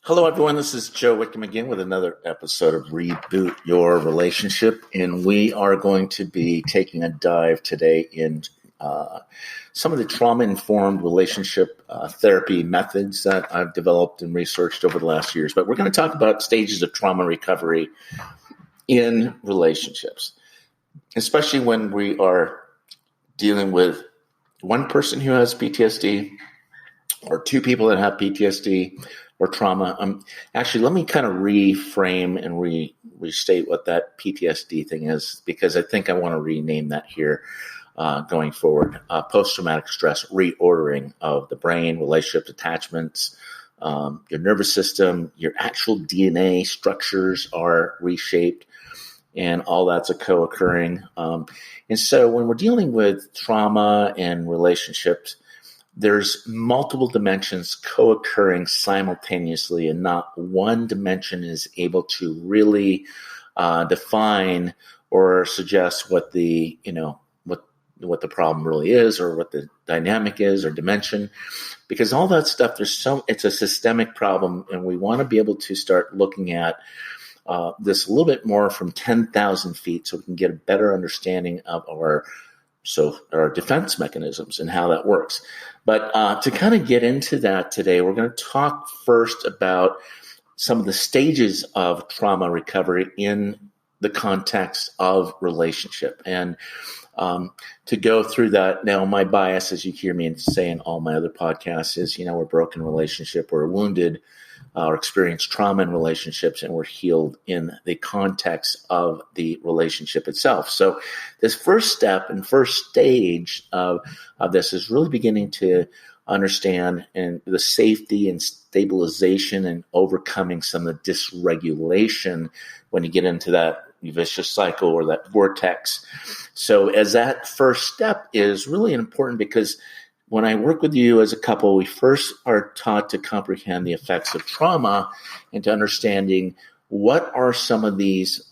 Hello, everyone. This is Joe Whitcomb again with another episode of Reboot Your Relationship. And we are going to be taking a dive today in some of the trauma-informed relationship therapy methods that I've developed and researched over the last years. But we're going to talk about stages of trauma recovery in relationships, especially when we are dealing with one person who has PTSD or two people that have PTSD or trauma. Actually, let me kind of reframe and restate what that PTSD thing is, because I think I want to rename that here going forward. Post-traumatic stress reordering of the brain, relationships, attachments, your nervous system, your actual DNA structures are reshaped, and all that's co-occurring. And so when we're dealing with trauma and relationships, there's multiple dimensions co-occurring simultaneously, and not one dimension is able to really define or suggest what the what the problem really is, or what the dynamic is, or dimension, because all that stuff, it's a systemic problem, and we want to be able to start looking at this a little bit more from 10,000 feet, so we can get a better understanding of our defense mechanisms and how that works. But to kind of get into that today, we're going to talk first about some of the stages of trauma recovery in the context of relationship. And to go through that, now my bias, as you hear me say in all my other podcasts, is, we're a broken relationship, we're wounded, or experience trauma in relationships, and we're healed in the context of the relationship itself. So this first step and first stage of this is really beginning to understand and the safety and stabilization and overcoming some of the dysregulation when you get into that vicious cycle or that vortex. So as that first step is really important, because when I work with you as a couple, we first are taught to comprehend the effects of trauma and to understanding what are some of these,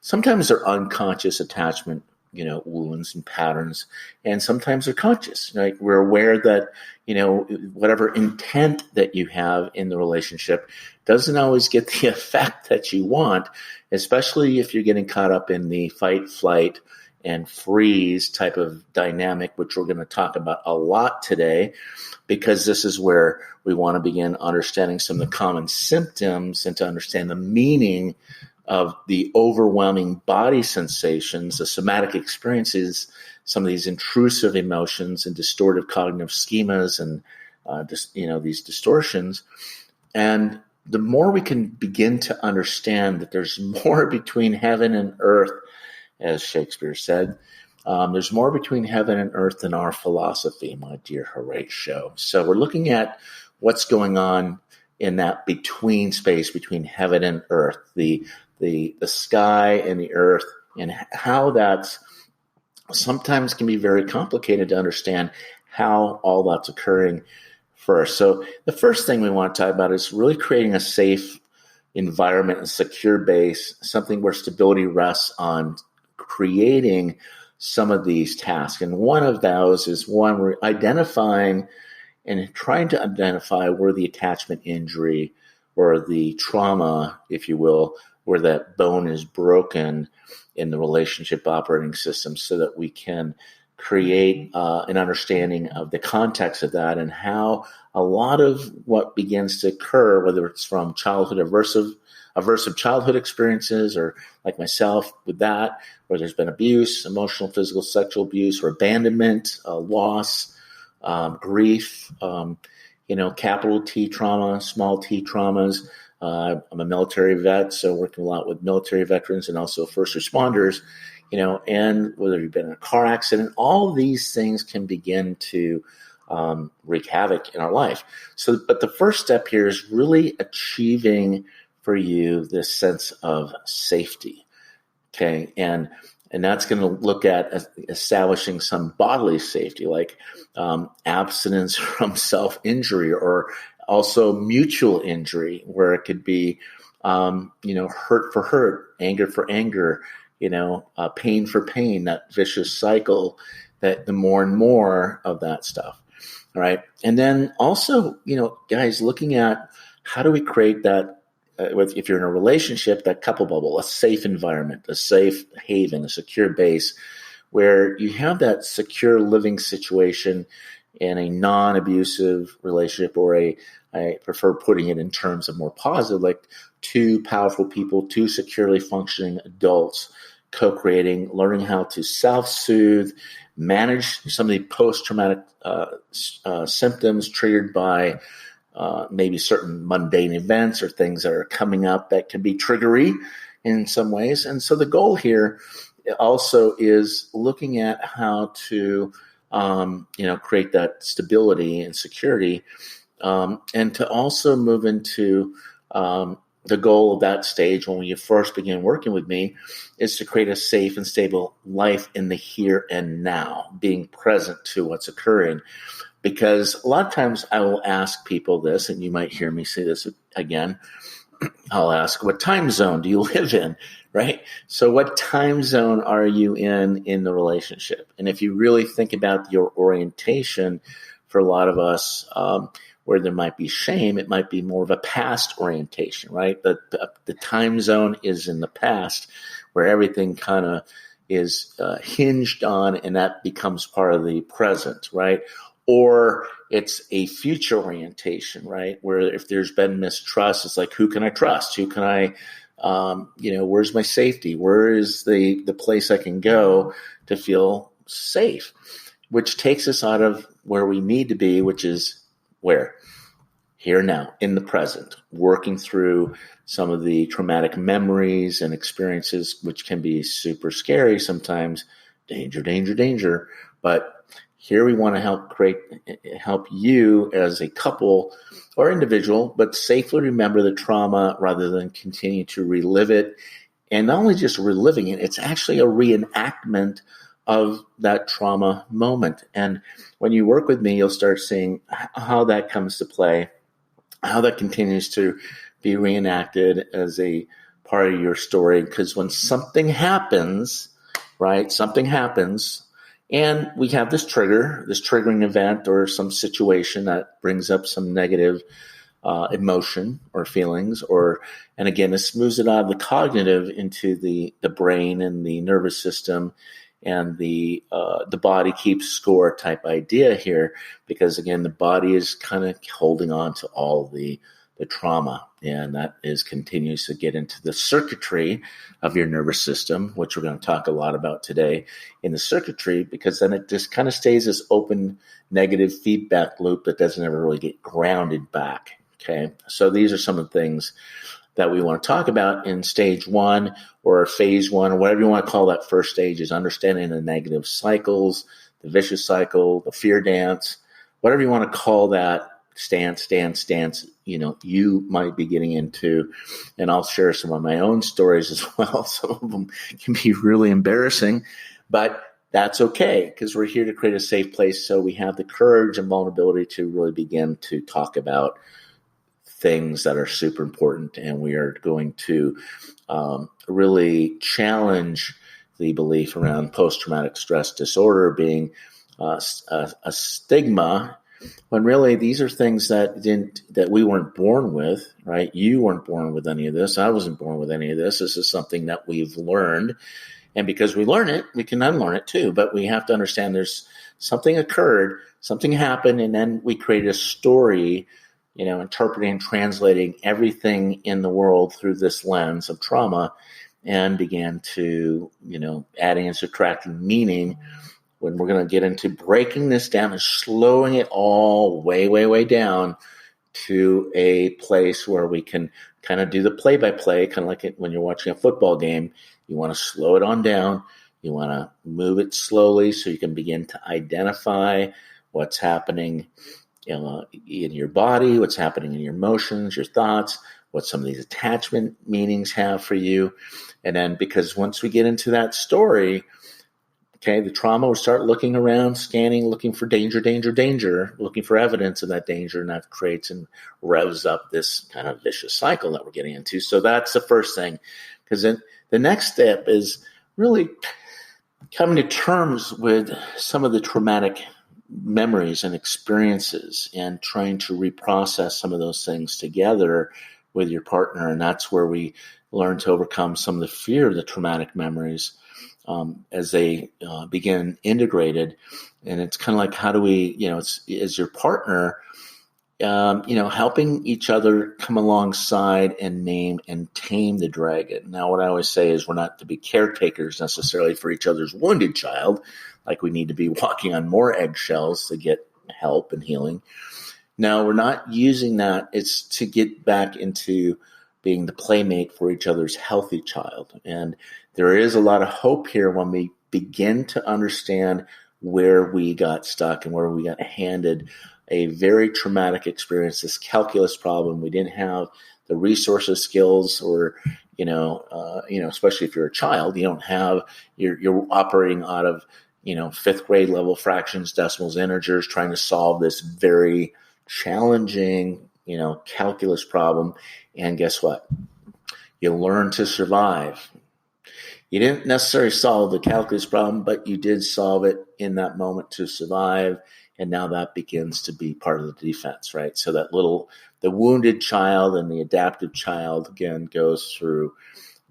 sometimes they're unconscious attachment, wounds and patterns, and sometimes they're conscious. Right? We're aware that, whatever intent that you have in the relationship doesn't always get the effect that you want, especially if you're getting caught up in the fight, flight, and freeze type of dynamic, which we're going to talk about a lot today, because this is where we want to begin understanding some of the common symptoms and to understand the meaning of the overwhelming body sensations, the somatic experiences, some of these intrusive emotions and distortive cognitive schemas and these distortions. And the more we can begin to understand that there's more between heaven and earth, as Shakespeare said, there's more between heaven and earth than our philosophy, my dear Horatio. So we're looking at what's going on in that between space between heaven and earth, the sky and the earth, and how that's sometimes can be very complicated to understand how all that's occurring first. So the first thing we want to talk about is really creating a safe environment, a secure base, something where stability rests on creating some of these tasks. And one of those is one we're identifying and trying to identify where the attachment injury or the trauma, if you will, where that bone is broken in the relationship operating system, so that we can create an understanding of the context of that and how a lot of what begins to occur, whether it's from childhood aversive childhood experiences, or like myself with that, where there's been abuse, emotional, physical, sexual abuse, or abandonment, loss, grief, capital T trauma, small T traumas. I'm a military vet, so working a lot with military veterans and also first responders, and whether you've been in a car accident, all these things can begin to wreak havoc in our life. So, but the first step here is really achieving for you this sense of safety, okay? And that's going to look at establishing some bodily safety, like abstinence from self-injury, or also mutual injury, where it could be, hurt for hurt, anger for anger, pain for pain, that vicious cycle, that the more and more of that stuff. All right. And then also, guys, looking at how do we create that, if you're in a relationship, that couple bubble, a safe environment, a safe haven, a secure base where you have that secure living situation in a non-abusive relationship, or I prefer putting it in terms of more positive, like two powerful people, two securely functioning adults co-creating, learning how to self-soothe, manage some of the post-traumatic symptoms triggered by maybe certain mundane events or things that are coming up that can be triggery in some ways. And so the goal here also is looking at how to create that stability and security, and to also move into the goal of that stage when you first begin working with me is to create a safe and stable life in the here and now, being present to what's occurring. Because a lot of times I will ask people this, and you might hear me say this again. I'll ask, what time zone do you live in, right? So what time zone are you in the relationship? And if you really think about your orientation, for a lot of us, where there might be shame, it might be more of a past orientation, right? The time zone is in the past, where everything kind of is hinged on, and that becomes part of the present, right? Or it's a future orientation, right? Where if there's been mistrust, it's like, who can I trust? Who can I, where's my safety? Where is the place I can go to feel safe? Which takes us out of where we need to be, which is where? Here now, in the present, working through some of the traumatic memories and experiences, which can be super scary sometimes. Danger, danger, danger. But here we want to help you as a couple or individual, but safely remember the trauma rather than continue to relive it. And not only just reliving it, it's actually a reenactment of that trauma moment. And when you work with me, you'll start seeing how that comes to play, how that continues to be reenacted as a part of your story. Because when something happens, right, and we have this triggering event or some situation that brings up some negative emotion or feelings, and again, this moves it out of the cognitive into the brain and the nervous system, and the body keeps score type idea here, because again, the body is kind of holding on to all the trauma, and that continues to get into the circuitry of your nervous system, which we're going to talk a lot about today in the circuitry, because then it just kind of stays this open negative feedback loop that doesn't ever really get grounded back. Okay, so these are some of the things that we want to talk about in stage one or phase one, or whatever you want to call that first stage, is understanding the negative cycles, the vicious cycle, the fear dance, whatever you want to call that stance, you might be getting into. And I'll share some of my own stories as well. Some of them can be really embarrassing, but that's okay, because we're here to create a safe place so we have the courage and vulnerability to really begin to talk about things that are super important. And we are going to really challenge the belief around post-traumatic stress disorder being a stigma, when really these are things that we weren't born with, right? You weren't born with any of this. I wasn't born with any of this. This is something that we've learned. And because we learn it, we can unlearn it too. But we have to understand there's something occurred, something happened, and then we created a story, interpreting and translating everything in the world through this lens of trauma, and began to, adding and subtracting meaning, when we're going to get into breaking this down and slowing it all way, way, way down to a place where we can kind of do the play-by-play, kind of like when you're watching a football game. You want to slow it on down. You want to move it slowly so you can begin to identify what's happening in your body, what's happening in your emotions, your thoughts, what some of these attachment meanings have for you. And then, because once we get into that story, okay, the trauma will start looking around, scanning, looking for danger, looking for evidence of that danger, and that creates and revs up this kind of vicious cycle that we're getting into. So that's the first thing, because then the next step is really coming to terms with some of the traumatic memories and experiences and trying to reprocess some of those things together with your partner. And that's where we learn to overcome some of the fear of the traumatic memories as they begin integrated. And it's kind of like, how do we, it's as your partner, helping each other come alongside and name and tame the dragon. Now, what I always say is we're not to be caretakers necessarily for each other's wounded child, like we need to be walking on more eggshells to get help and healing. No, we're not using that. It's to get back into being the playmate for each other's healthy child. And there is a lot of hope here when we begin to understand where we got stuck and where we got handed a very traumatic experience, this calculus problem. We didn't have the resources, skills, or, especially if you're a child, you don't have, you're operating out of, fifth grade level fractions, decimals, integers, trying to solve this very challenging, calculus problem. And guess what? You learn to survive. You didn't necessarily solve the calculus problem, but you did solve it in that moment to survive. And now that begins to be part of the defense, right? So that the wounded child and the adaptive child, again, goes through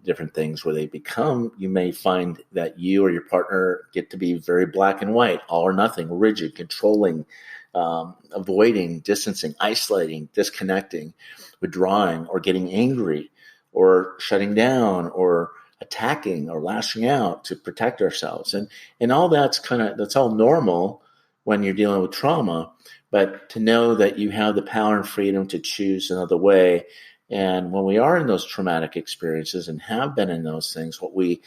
different things where they become, you may find that you or your partner get to be very black and white, all or nothing, rigid, controlling, avoiding, distancing, isolating, disconnecting, withdrawing, or getting angry, or shutting down, or attacking, or lashing out to protect ourselves. And all that's all normal when you're dealing with trauma, but to know that you have the power and freedom to choose another way. And when we are in those traumatic experiences and have been in those things, what we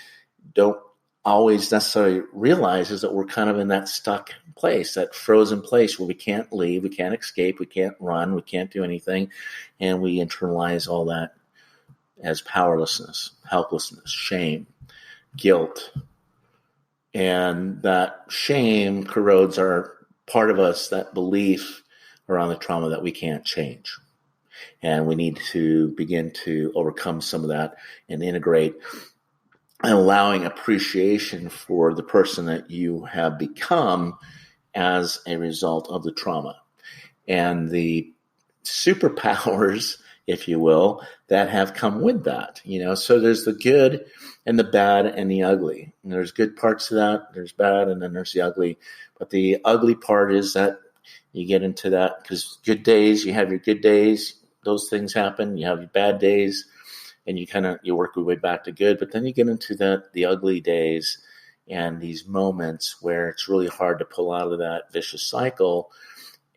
don't always necessarily realize is that we're kind of in that stuck place, that frozen place where we can't leave, we can't escape, we can't run, we can't do anything. And we internalize all that as powerlessness, helplessness, shame, guilt. And that shame corrodes our part of us, that belief around the trauma that we can't change. And we need to begin to overcome some of that and integrate and allowing appreciation for the person that you have become as a result of the trauma. And the superpowers, if you will, that have come with that. So there's the good and the bad and the ugly. And there's good parts to that, there's bad, and then there's the ugly. But the ugly part is that you get into that because good days, you have your good days, those things happen. You have your bad days, and you work your way back to good. But then you get into the ugly days and these moments where it's really hard to pull out of that vicious cycle.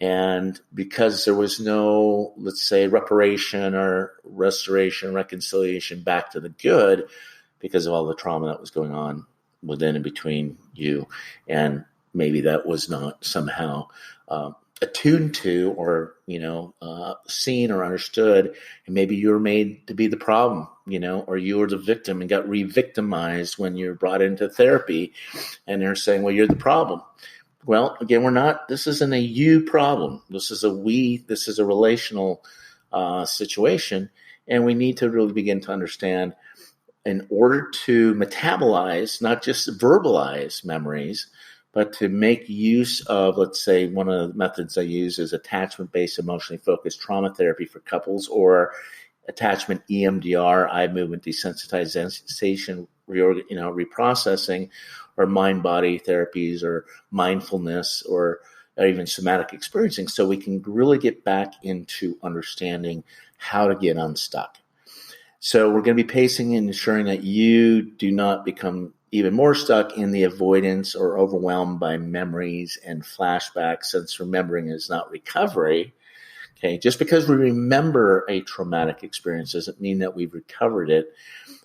And because there was no, let's say, reparation or restoration, reconciliation back to the good because of all the trauma that was going on within and between you. And maybe that was not somehow attuned to or, seen or understood. And maybe you were made to be the problem, or you were the victim and got re-victimized when you're brought into therapy. And they're saying, well, you're the problem. Well, again, we're not. This isn't a you problem. This is a we. This is a relational situation. And we need to really begin to understand in order to metabolize, not just verbalize memories, but to make use of, let's say, one of the methods I use is attachment-based emotionally focused trauma therapy for couples, or attachment EMDR, eye movement desensitization, reprocessing, or mind-body therapies, or mindfulness, or even somatic experiencing, so we can really get back into understanding how to get unstuck. So we're going to be pacing and ensuring that you do not become even more stuck in the avoidance or overwhelmed by memories and flashbacks, since remembering is not recovery. Okay, just because we remember a traumatic experience doesn't mean that we've recovered it,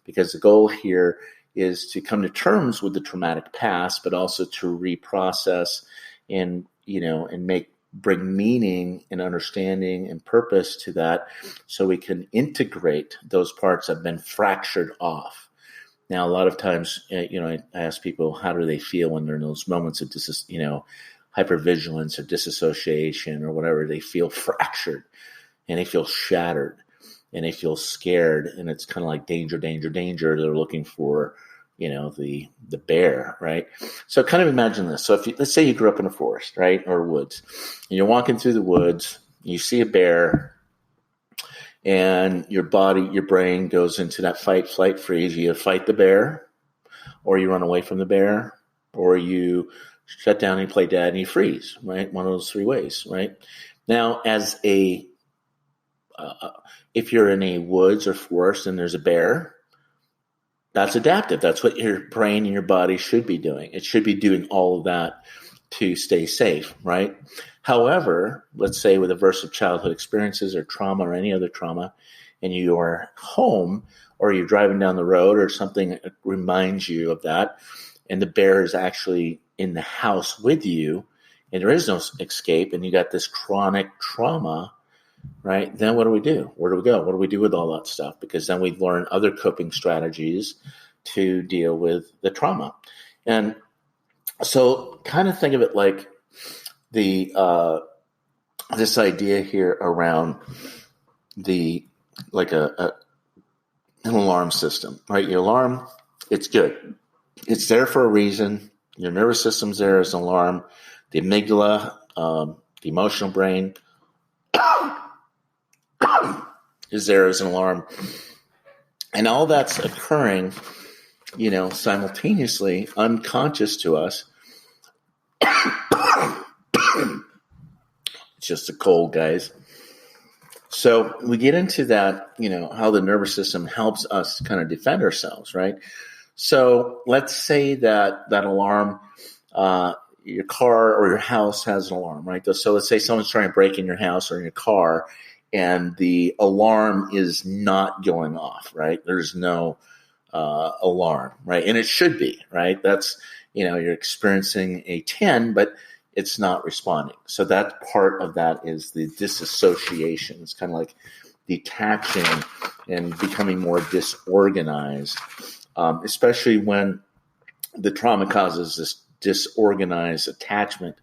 because the goal here is to come to terms with the traumatic past, but also to reprocess and, and bring meaning and understanding and purpose to that, so we can integrate those parts that have been fractured off. Now, a lot of times, I ask people, how do they feel when they're in those moments of hypervigilance or disassociation or whatever? They feel fractured, and they feel shattered, and they feel scared, and it's kind of like danger, danger, danger. They're looking for, the bear, right? So kind of imagine this. So let's say you grew up in a forest, right, or woods, and you're walking through the woods, you see a bear, and your brain goes into that fight, flight, freeze. You either fight the bear, or you run away from the bear, or you shut down and you play dead and you freeze, right? One of those three ways, right? Now, if you're in a woods or forest and there's a bear, that's adaptive. That's what your brain and your body should be doing. It should be doing all of that to stay safe, right? However, let's say with aversive childhood experiences or trauma or any other trauma, and you are home or you're driving down the road or something reminds you of that, and the bear is actually in the house with you, and there is no escape, and you got this chronic trauma, right? Then what do we do? Where do we go? What do we do with all that stuff? Because then we learn other coping strategies to deal with the trauma. And so kind of think of it like this idea here around an alarm system, right? Your alarm, it's good. It's there for a reason. Your nervous system's there as an alarm. The amygdala, the emotional brain is there as an alarm. And all that's occurring, simultaneously, unconscious to us. It's just a cold, guys. So we get into that, how the nervous system helps us kind of defend ourselves, right? So let's say that alarm, your car or your house has an alarm, right? So let's say someone's trying to break in your house or in your car, and the alarm is not going off, right? There's no alarm, right? And it should be, right? That's, you're experiencing a 10, but it's not responding. So that part of that is the disassociation. It's kind of like detaching and becoming more disorganized, especially when the trauma causes this disorganized attachment.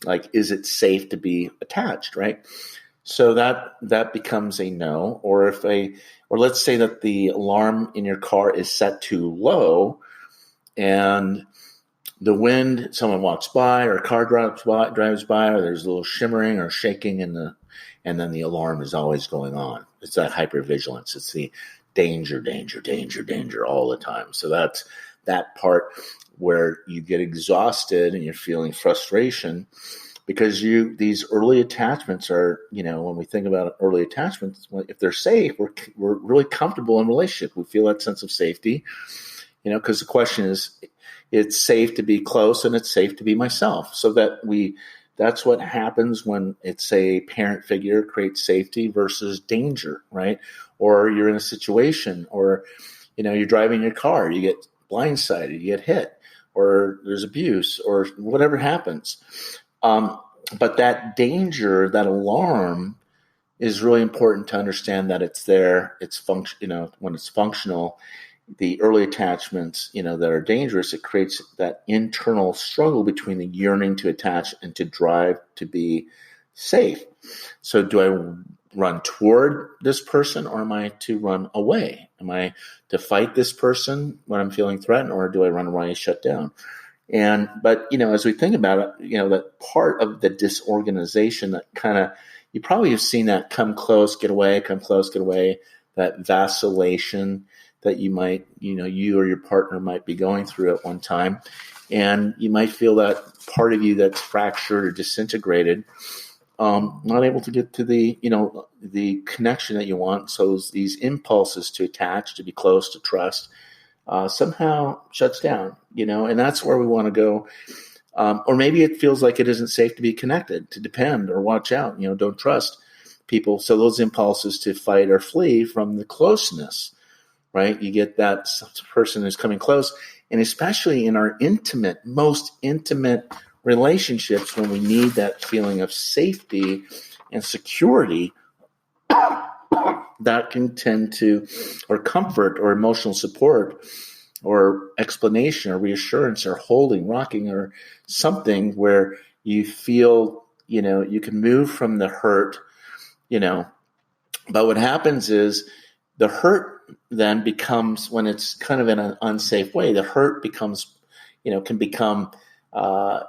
Like, is it safe to be attached, right? So that becomes a no. Or let's say that the alarm in your car is set too low, and the wind, someone walks by, or a car drives by, or there's a little shimmering or shaking and then the alarm is always going on. It's that hypervigilance. It's the danger, danger, danger, danger all the time. So that's that part where you get exhausted and you're feeling frustration because these early attachments are, when we think about early attachments, if they're safe, we're really comfortable in relationship. We feel that sense of safety, because the question is, it's safe to be close and it's safe to be myself. So that's what happens when it's a parent figure creates safety versus danger, right? Or you're in a situation, or, you're driving your car, you get blindsided, you get hit, or there's abuse, or whatever happens. But that danger, that alarm, is really important to understand that it's there. It's when it's functional. The early attachments, that are dangerous, it creates that internal struggle between the yearning to attach and to drive to be safe. So do I run toward this person, or am I to run away? Am I to fight this person when I'm feeling threatened, or do I run away and shut down? But as we think about it, that part of the disorganization that kind of, you probably have seen that come close, get away, come close, get away, that vacillation that you might, you or your partner might be going through at one time. And you might feel that part of you that's fractured or disintegrated, not able to get to the connection that you want. So these impulses to attach, to be close, to trust, somehow shuts down, and that's where we want to go. Or maybe it feels like it isn't safe to be connected, to depend or watch out, don't trust people. So those impulses to fight or flee from the closeness, right? You get that person who's coming close, and especially in our most intimate relationships, when we need that feeling of safety and security, that can tend to, or comfort or emotional support or explanation or reassurance or holding, rocking, or something where you feel, you can move from the hurt, but what happens is The hurt then becomes, when it's kind of in an unsafe way, the hurt becomes, can become,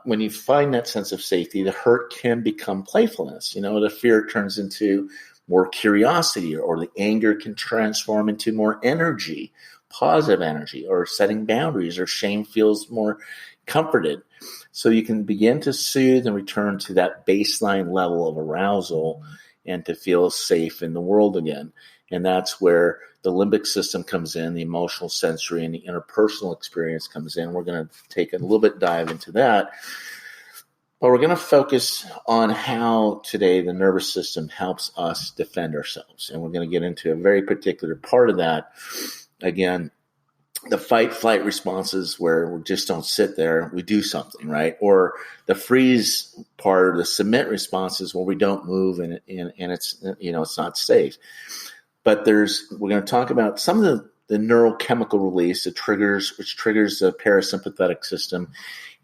when you find that sense of safety, the hurt can become playfulness. The fear turns into more curiosity, or the anger can transform into more energy, positive energy, or setting boundaries, or shame feels more comforted. So you can begin to soothe and return to that baseline level of arousal and to feel safe in the world again. And that's where the limbic system comes in, the emotional, sensory, and the interpersonal experience comes in. We're going to take a little bit dive into that. But we're going to focus on how today the nervous system helps us defend ourselves. And we're going to get into a very particular part of that. Again, the fight-flight responses where we just don't sit there, we do something, right? Or the freeze part, the submit responses where we don't move and it's, it's not safe. But we're going to talk about some of the neurochemical release, which triggers the parasympathetic system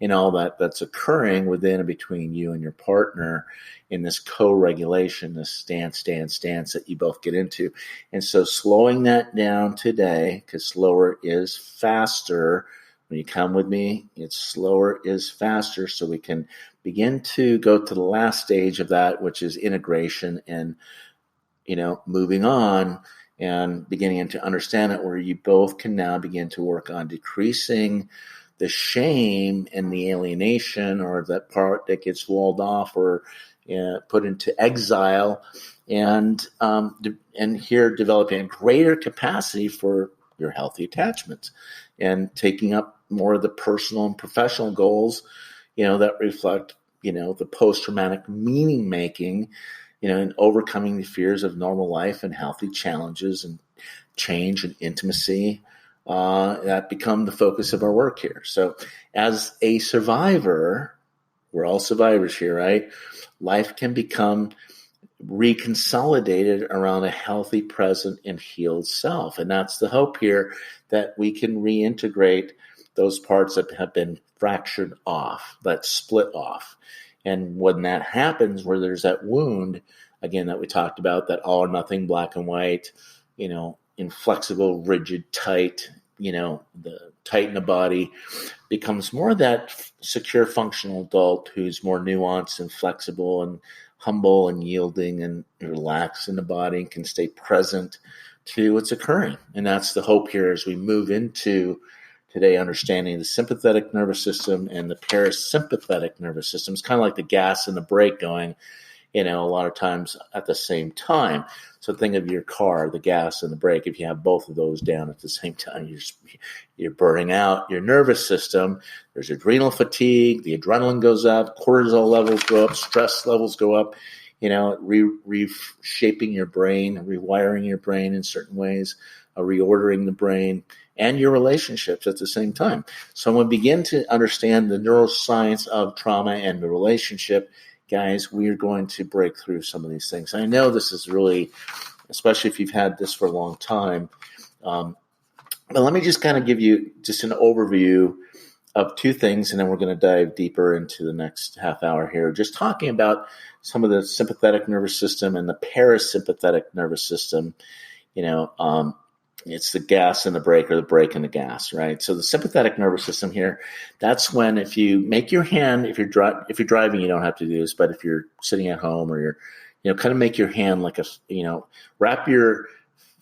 and all that's occurring within and between you and your partner in this co-regulation, this stance that you both get into. And so slowing that down today, because slower is faster. When you come with me, it's slower is faster, so we can begin to go to the last stage of that, which is integration and, moving on and beginning to understand it, where you both can now begin to work on decreasing the shame and the alienation, or that part that gets walled off or put into exile, and here developing a greater capacity for your healthy attachments and taking up more of the personal and professional goals, that reflect, the post-traumatic meaning making, and overcoming the fears of normal life and healthy challenges and change and intimacy. That become the focus of our work here. So as a survivor, we're all survivors here, right? Life can become reconsolidated around a healthy, present, and healed self. And that's the hope here, that we can reintegrate those parts that have been fractured off, that split off. And when that happens, where there's that wound, again, that we talked about, that all or nothing, black and white, inflexible, rigid, tight, the tight in the body, becomes more that secure, functional adult who's more nuanced and flexible and humble and yielding and relaxed in the body and can stay present to what's occurring. And that's the hope here as we move into today, understanding the sympathetic nervous system and the parasympathetic nervous system. It's kind of like the gas and the brake going, a lot of times at the same time. So think of your car, the gas and the brake. If you have both of those down at the same time, you're burning out your nervous system. There's adrenal fatigue. The adrenaline goes up. Cortisol levels go up. Stress levels go up. Reshaping your brain, rewiring your brain in certain ways, reordering the brain and your relationships at the same time. So when we begin to understand the neuroscience of trauma and the relationship, guys, we're going to break through some of these things. I know this is really, especially if you've had this for a long time, but let me just kind of give you just an overview of two things, and then we're going to dive deeper into the next half hour here, just talking about some of the sympathetic nervous system and the parasympathetic nervous system. It's the gas and the brake, or the brake and the gas, right? So the sympathetic nervous system here, that's when if you make your hand, if you're driving, you don't have to do this, but if you're sitting at home or you're, kind of make your hand like wrap your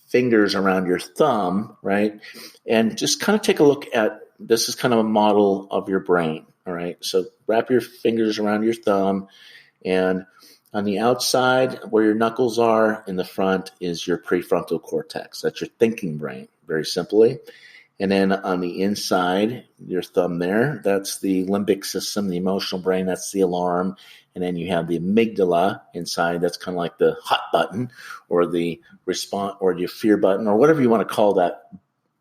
fingers around your thumb, right? And just kind of take a look at, this is kind of a model of your brain, all right? So wrap your fingers around your thumb, and on the outside, where your knuckles are, in the front is your prefrontal cortex. That's your thinking brain, very simply. And then on the inside, your thumb there, that's the limbic system, the emotional brain, that's the alarm. And then you have the amygdala inside, that's kind of like the hot button, or the response, or your fear button, or whatever you want to call that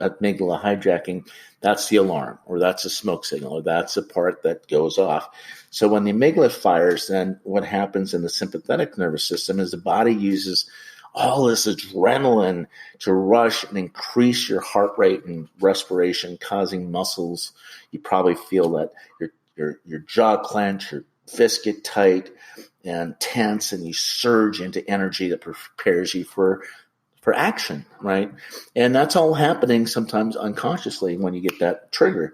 amygdala hijacking. That's the alarm, or that's a smoke signal, or that's a part that goes off. So when the amygdala fires, then what happens in the sympathetic nervous system is the body uses all this adrenaline to rush and increase your heart rate and respiration, causing muscles. You probably feel that your jaw clench, your fists get tight and tense, and you surge into energy that prepares you for for action, right? And that's all happening sometimes unconsciously when you get that trigger.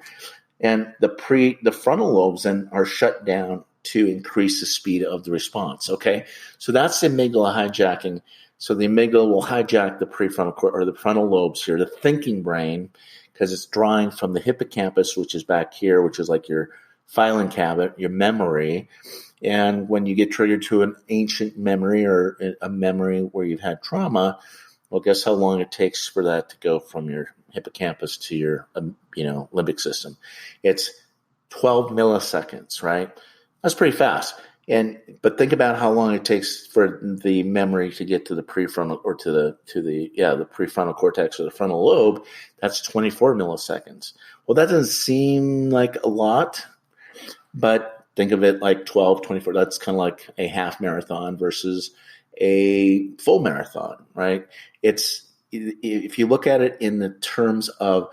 And the frontal lobes then are shut down to increase the speed of the response. Okay, so that's the amygdala hijacking. So the amygdala will hijack the prefrontal or the frontal lobes here, the thinking brain, because it's drawing from the hippocampus, which is back here, which is like your filing cabinet, your memory. And when you get triggered to an ancient memory or a memory where you've had trauma, well, guess how long it takes for that to go from your hippocampus to your, limbic system? It's 12 milliseconds, right? That's pretty fast. But think about how long it takes for the memory to get to the prefrontal or to the prefrontal cortex or the frontal lobe. That's 24 milliseconds. Well, that doesn't seem like a lot, but think of it like 12, 24. That's kind of like a half marathon versus a full marathon, right? If you look at it in the terms of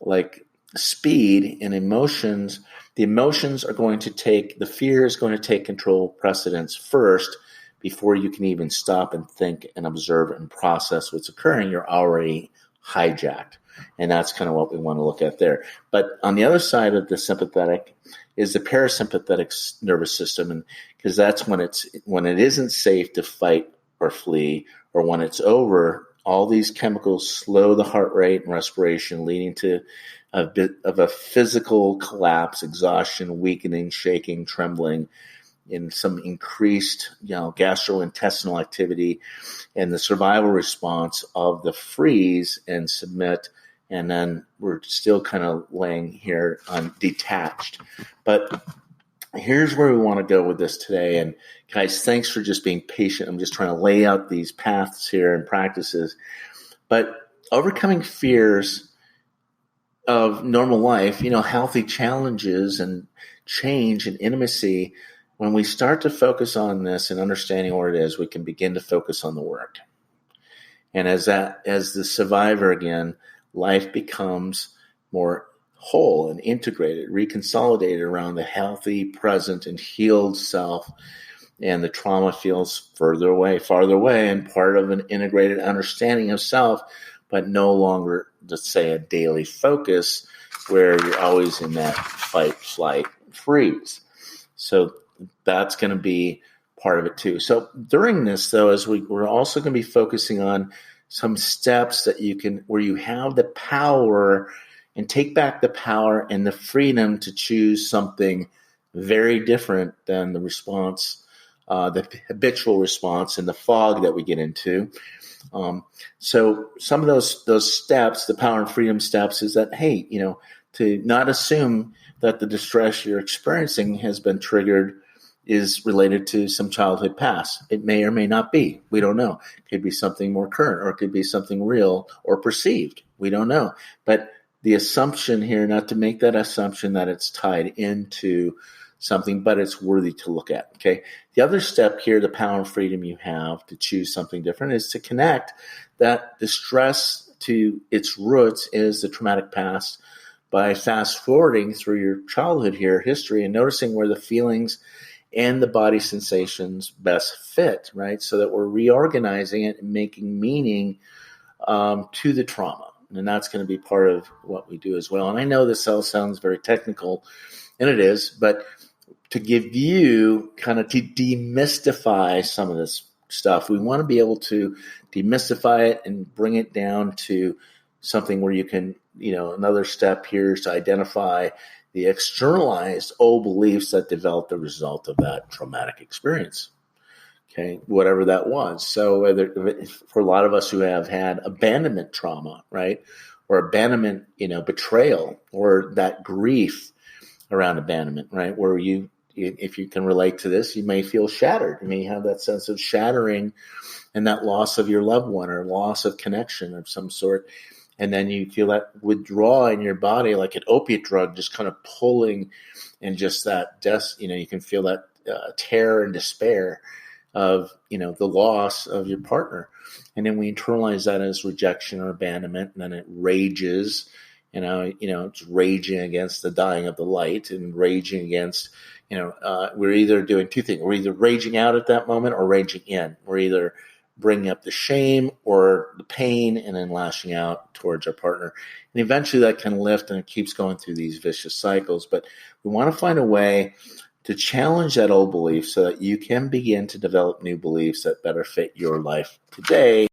like speed and emotions, the emotions are going to the fear is going to take control precedence first before you can even stop and think and observe and process what's occurring. You're already hijacked. And that's kind of what we want to look at there. But on the other side of the sympathetic is the parasympathetic nervous system. And because that's when it isn't safe to fight or flee, or when it's over, all these chemicals slow the heart rate and respiration, leading to a bit of a physical collapse, exhaustion, weakening, shaking, trembling, in some increased, gastrointestinal activity, and the survival response of the freeze and submit. And then we're still kind of laying here on detached. But here's where we want to go with this today. And guys, thanks for just being patient. I'm just trying to lay out these paths here and practices. But overcoming fears of normal life, healthy challenges and change and intimacy, when we start to focus on this and understanding what it is, we can begin to focus on the work. And as the survivor again, life becomes more whole and integrated, reconsolidated around the healthy, present, and healed self. And the trauma feels farther away, and part of an integrated understanding of self, but no longer, let's say, a daily focus where you're always in that fight, flight, freeze. So that's going to be part of it too. So during this, though, we're also going to be focusing on some steps that where you have the power and take back the power and the freedom to choose something very different than the response, the habitual response and the fog that we get into. So some of those steps, the power and freedom steps, is that, hey, to not assume that the distress you're experiencing has been triggered is related to some childhood past. It may or may not be. We don't know. It could be something more current, or it could be something real or perceived. We don't know. But the assumption here, not to make that assumption that it's tied into something, but it's worthy to look at. Okay. The other step here, the power and freedom you have to choose something different, is to connect that distress to its roots is the traumatic past by fast forwarding through your childhood history, and noticing where the feelings and the body sensations best fit, right? So that we're reorganizing it and making meaning to the trauma. And that's going to be part of what we do as well. And I know this all sounds very technical, and it is, but to give you kind of to demystify some of this stuff, we want to be able to demystify it and bring it down to something where you can, another step here is to identify the externalized old beliefs that developed the result of that traumatic experience. Okay, whatever that was. So for a lot of us who have had abandonment trauma, right, or abandonment, betrayal, or that grief around abandonment, right, where if you can relate to this, you may feel shattered. You may have that sense of shattering and that loss of your loved one or loss of connection of some sort. And then you feel that withdrawal in your body, like an opiate drug, just kind of pulling, and just that you can feel that terror and despair of, the loss of your partner. And then we internalize that as rejection or abandonment, and then it rages, it's raging against the dying of the light, and raging against, we're either doing two things. We're either raging out at that moment or raging in. We're either bringing up the shame or the pain and then lashing out towards our partner. And eventually that can lift and it keeps going through these vicious cycles. But we want to find a way to challenge that old belief so that you can begin to develop new beliefs that better fit your life today